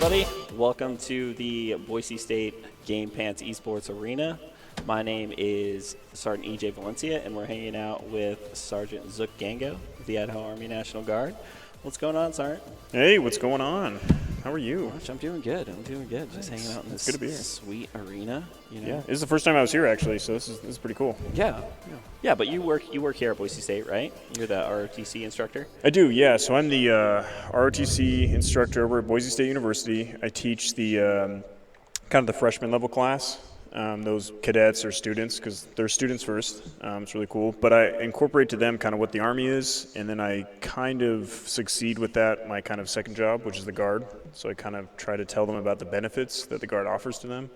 everybody. Welcome to the Boise State Game Pants Esports Arena. My name is Sergeant E.J. Valencia, and we're hanging out with Sergeant Zook Gango of the Idaho Army National Guard. What's going on, Sergeant? Hey, what's going on? How are you? I'm doing good. Just nice. hanging out in this good to be here. Sweet arena. You know? Yeah, this is the first time I was here, actually, so this is pretty cool. Yeah, but you work here at Boise State, right? You're the ROTC instructor? I do, yeah. So I'm the ROTC instructor over at Boise State University. I teach the kind of the freshman level class. Those cadets or students, because they're students first. It's really cool. But I incorporate to them kind of what the Army is, and then I kind of succeed with that, my kind of second job, which is the Guard. So I kind of try to tell them about the benefits that the Guard offers to them.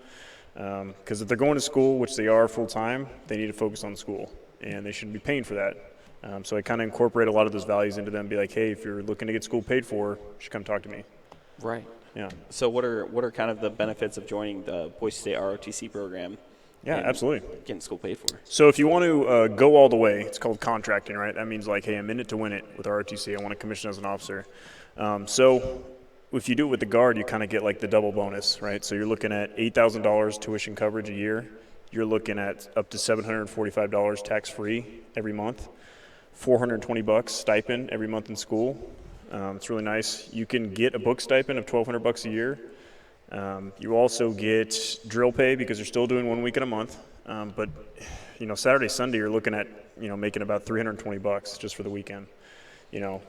Because if they're going to school, which they are full-time, they need to focus on school, and they shouldn't be paying for that. So I kind of incorporate a lot of those values into them, be like, hey, if you're looking to get school paid for, you should come talk to me. Right. Yeah. So what are kind of the benefits of joining the Boise State ROTC program? Yeah, absolutely. Getting school paid for. So if you want to go all the way, it's called contracting, right? That means like, hey, I'm in it to win it with ROTC. I want to commission as an officer. So if you do it with the Guard, you kind of get like the double bonus, right? So you're looking at $8,000 tuition coverage a year. You're looking at up to $745 tax-free every month. $420 stipend every month in school. It's really nice. You can get a book stipend of $1,200 a year. You also get drill pay because you're still doing 1 week in a month. But Saturday, Sunday, you're looking at making about $320 just for the weekend.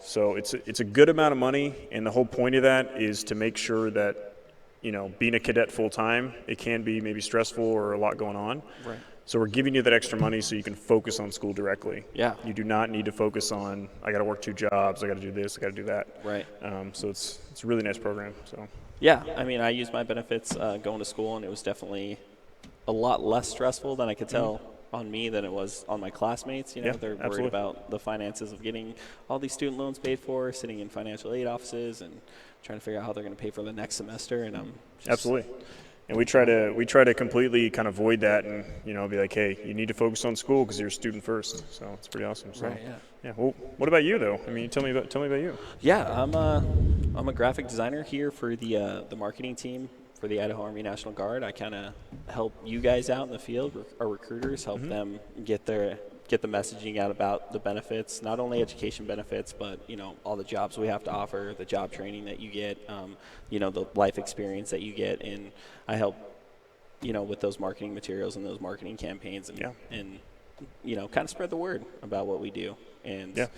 So it's a good amount of money, and the whole point of that is to make sure that being a cadet full time, it can be maybe stressful or a lot going on. Right. So we're giving you that extra money so you can focus on school directly. Yeah. You do not need to focus on, I got to work 2 jobs, I got to do this, I got to do that. Right. So it's a really nice program. So. Yeah, I mean, I used my benefits going to school, and it was definitely a lot less stressful than I could tell on me than it was on my classmates. They're absolutely. worried about the finances of getting all these student loans paid for, sitting in financial aid offices, and trying to figure out how they're going to pay for the next semester. And absolutely. And we try to completely kind of avoid that, and be like, hey, you need to focus on school because you're a student first. So it's pretty awesome. So, right. Yeah. Well, what about you though? I mean, tell me about you. Yeah, I'm a graphic designer here for the marketing team for the Idaho Army National Guard. I kind of help you guys out in the field, our recruiters, help them get the messaging out about the benefits, not only education benefits, but all the jobs we have to offer, the job training that you get, the life experience that you get, and I help with those marketing materials and those marketing campaigns, and kind of spread the word about what we do. And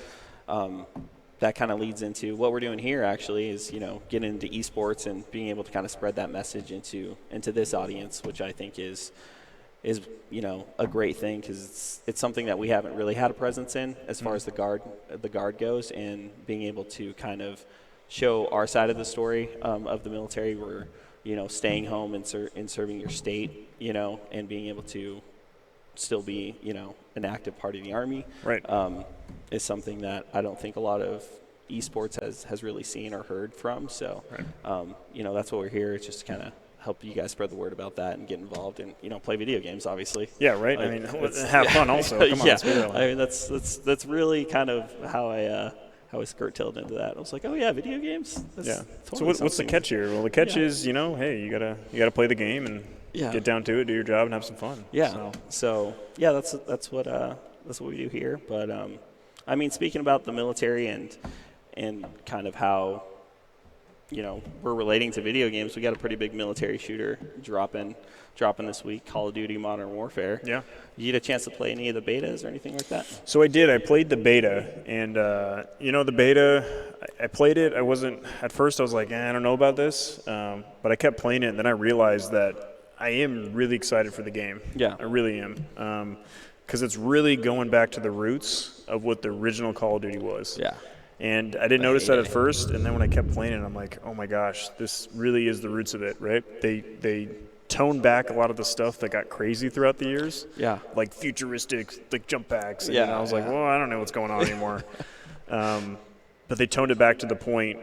that kind of leads into what we're doing here. Actually, is getting into esports and being able to kind of spread that message into this audience, which I think is a great thing, because it's something that we haven't really had a presence in as far as the guard goes, and being able to kind of show our side of the story of the military, where staying home and serving your state, and being able to still be an active part of the Army, right, is something that I don't think a lot of esports has really seen or heard from. So right. That's what we're here. It's just to kind of help you guys spread the word about that and get involved and play video games, obviously. Yeah, right. Like, I mean, have fun also. Come on, let's be real. I mean, that's really kind of how I skirt-tailed into that. I was like, oh yeah, video games. That's totally so what's the catch here? Well, the catch is hey, you gotta play the game and get down to it, do your job, and have some fun. Yeah. So that's what we do here. But I mean, speaking about the military and kind of how we're relating to video games, we got a pretty big military shooter dropping this week, Call of Duty Modern Warfare. Yeah. You get a chance to play any of the betas or anything like that? So I did. I played the beta, and the beta, I played it. At first I was like, I don't know about this, but I kept playing it, and then I realized that I am really excited for the game. Yeah. I really am, because it's really going back to the roots of what the original Call of Duty was. Yeah. And I didn't notice that at first, and then when I kept playing it, I'm like, oh my gosh, this really is the roots of it, right? They toned back a lot of the stuff that got crazy throughout the years. Yeah. Like futuristic, like jump packs. And I was like, well, I don't know what's going on anymore. But they toned it back to the point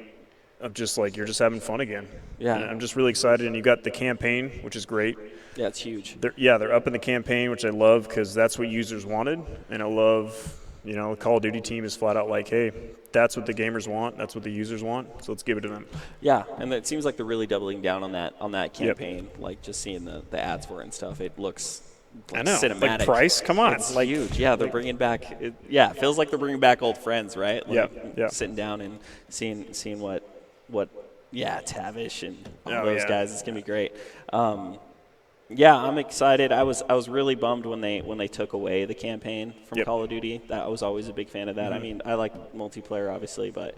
of just like, you're just having fun again. Yeah. And I'm just really excited. And you got the campaign, which is great. Yeah, it's huge. They're up in the campaign, which I love because that's what users wanted. And I love You know, the Call of Duty team is flat out like, hey, that's what the gamers want, that's what the users want, so let's give it to them. Yeah, and it seems like they're really doubling down on that campaign. Yep. Like just seeing the ads for it and stuff, it looks I know. cinematic. Like price, come on. It's like, huge. Yeah, they're bringing back. It feels like they're bringing back old friends, right? Like sitting down and seeing what Tavish and all those guys. It's gonna be great. Yeah, I'm excited. I was really bummed when they took away the campaign from Call of Duty. I was always a big fan of that. I mean, I like multiplayer obviously, but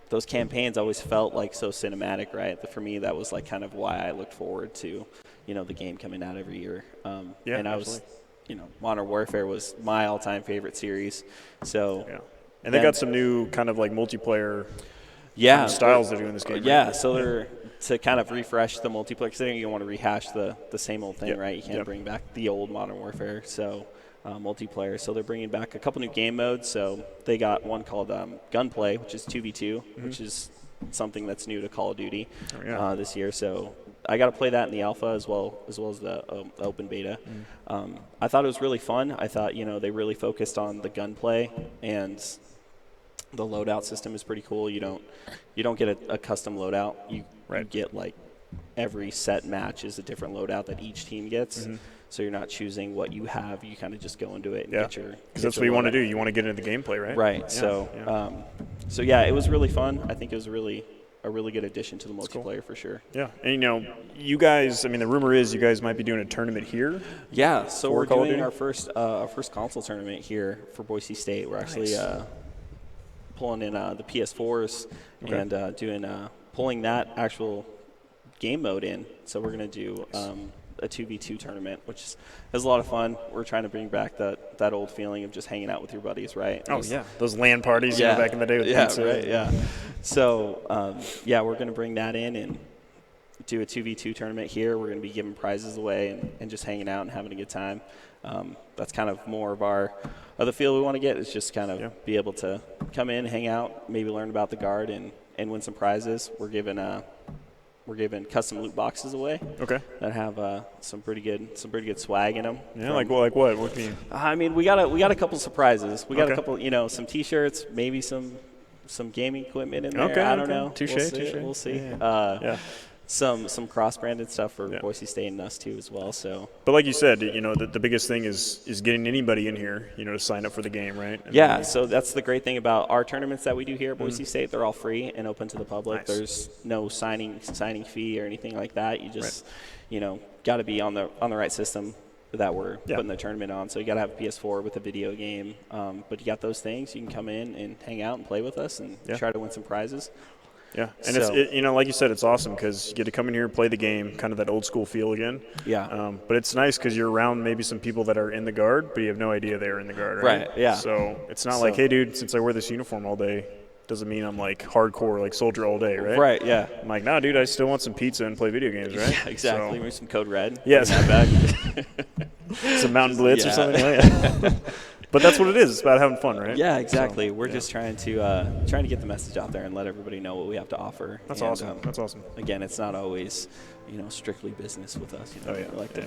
those campaigns always felt like so cinematic, right? For me, that was like kind of why I looked forward to, the game coming out every year. And I was, Modern Warfare was my all-time favorite series. So, and they got some new kind of like multiplayer styles they're doing this game. Yeah, so they're to kind of refresh the multiplayer because you don't want to rehash the same old thing, right? You can't bring back the old Modern Warfare. So. Multiplayer, so they're bringing back a couple new game modes. So they got one called Gunplay, which is 2v2, which is something that's new to Call of Duty this year. So I got to play that in the alpha as well as the open beta. I thought it was really fun. I thought they really focused on the gunplay, and the loadout system is pretty cool. You don't get a custom loadout. You get like every set match is a different loadout that each team gets. So you're not choosing what you have. You kind of just go into it and get your. Because that's what you want to do. You want to get into the gameplay, right? Right. Yeah. So it was really fun. I think it was a really good addition to the multiplayer for sure. Yeah, and you guys. I mean, the rumor is you guys might be doing a tournament here. Yeah. So we're doing our first console tournament here for Boise State. We're actually pulling in the PS4s and doing pulling that actual game mode in. So we're gonna do. A 2v2 tournament, which is a lot of fun. We're trying to bring back that old feeling of just hanging out with your buddies, right? Those LAN parties back in the day with pizza. Right, So we're going to bring that in and do a 2v2 tournament here. We're going to be giving prizes away and just hanging out and having a good time. That's kind of more of the feel we want to get, is just kind of be able to come in, hang out, maybe learn about the guard and win some prizes. We're giving custom loot boxes away. Okay. That have some pretty good swag in them. Yeah, like what? What do you mean? I mean, we got a couple surprises. We got a couple, some T-shirts, maybe some gaming equipment in there. I don't know. Touche. We'll see. Some cross-branded stuff for Boise State and us too as well. So. But like you said, the biggest thing is getting anybody in here, to sign up for the game, right? So that's the great thing about our tournaments that we do here at Boise State. They're all free and open to the public. Nice. There's no signing fee or anything like that. You just, got to be on the right system that we're putting the tournament on. So you got to have a PS4 with a video game. But you got those things. You can come in and hang out and play with us and try to win some prizes. Yeah, and it's like you said, it's awesome because you get to come in here and play the game, kind of that old school feel again. Yeah. But it's nice because you're around maybe some people that are in the guard, but you have no idea they're in the guard, right? Right, yeah. So it's not like, hey, dude, since I wear this uniform all day, doesn't mean I'm like hardcore, like soldier all day, right? Right, yeah. I'm like, nah, dude, I still want some pizza and play video games, right? Yeah, exactly. Maybe some Code Red. Yes. Some Mountain Blitz or something like that. But that's what it is. It's about having fun, right? Yeah, exactly. We're just trying to get the message out there and let everybody know what we have to offer. That's awesome. That's awesome. Again, it's not always, strictly business with us. We like to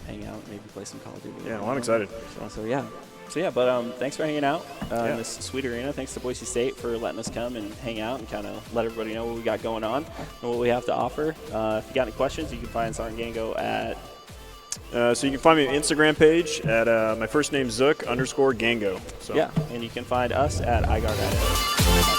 hang out, maybe play some Call of Duty. Yeah, well, I'm excited. But thanks for hanging out in this sweet arena. Thanks to Boise State for letting us come and hang out and kind of let everybody know what we got going on and what we have to offer. If you got any questions, you can find Sergeant Gango at so you can find me on Instagram page at my first name Zook _Gango. So. Yeah, and you can find us at IDARNG.